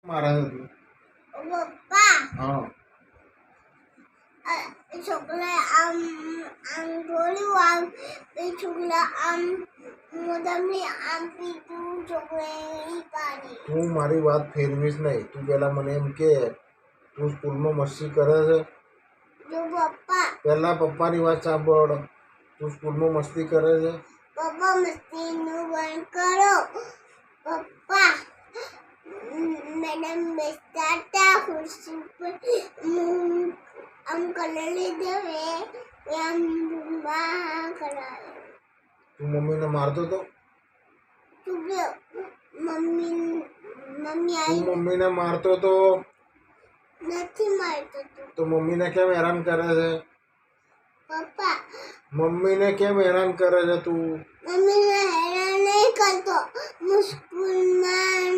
મારા હતું પપ્પા હા છોકરા આમ આમ થોડું આમ છોકરા આમ મોદમની આમ પીધું છોકરા પાડી તું મારી વાત ફેરવીશ નહીં. તું પહેલા મને એમ કે તું સ્કૂલમાં મસ્તી કરે છે. જો પપ્પા પહેલા પપ્પાની વાત સાંભળ. તું સ્કૂલમાં મસ્તી કરે છે. પપ્પા મસ્તીનું બંધ કરો પપ્પા મેડમ બેસતા હતા ખુરશી પર આમ કલર લીધો આમ કરાયો તું મમ્મીને મારતો તો. તું મમ્મી મમ્મી તું આવી મમ્મીને મારતો તો નથી મારતો તું તો મમ્મીને કેમ હેરાન કરે છે. પપ્પા મમ્મીને કેમ હેરાન કરે છે તું. મમ્મીને હેરાન નહીં કરતો હું સ્કૂલમાં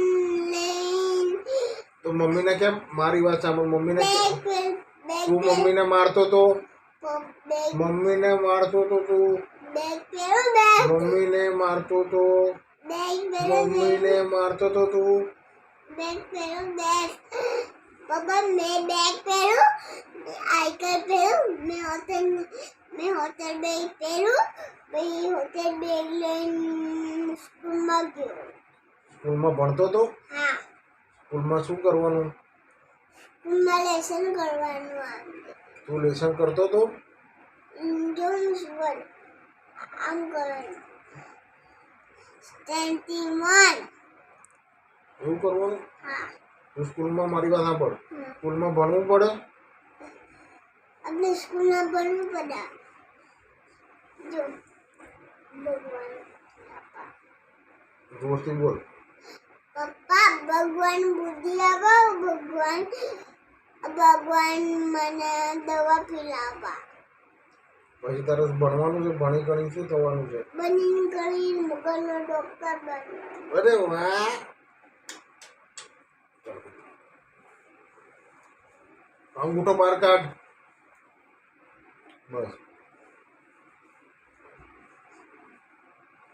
તો મમ્મીને કેમ મારી વાત સાંભળ. મમ્મીને બેગ તું મમ્મીને મારતો તો. બેગ મમ્મીને મારતો તો તું. બેગ પહેરો બેગ મમ્મીને મારતો તો. બેગ પહેરો મમ્મીને મારતો તો તું. બેગ પહેરો બેગ પપ્પા મેં બેગ પહેરો આઈ કાર્ડ પહેરો મેં હોટલ બેગ પહેરો પછી હોટલ બેગ લઈને સ્કૂલમાં ગયો સ્કૂલમાં ભણતો તો. હા સ્કૂલમાં શું કરવાનું. સ્કૂલમાં લેસન કરવાનું આવે તું લેસન કરતો તો. જો હું શું આમ કરવાનું સ્ટેન્ડિંગ વન એવું કરવાનું. હા તું સ્કૂલમાં મારી વાત સાંભળ. સ્કૂલમાં ભણવું પડે. આપણે સ્કૂલમાં ભણવું પડે જો ભગવાન જોરથી બોલ. પપ્પા ભગવાન બુદ્ધિ આપો ભગવાન મને દવા પીલાવા પછી તારે ભણવાનું છે. ભણી ગણી શું થવાનું છે. બની કરી મગરનો ડોક્ટર બનવાનું અરે વાહ. અંગૂઠો બહાર કાઢ. બસ.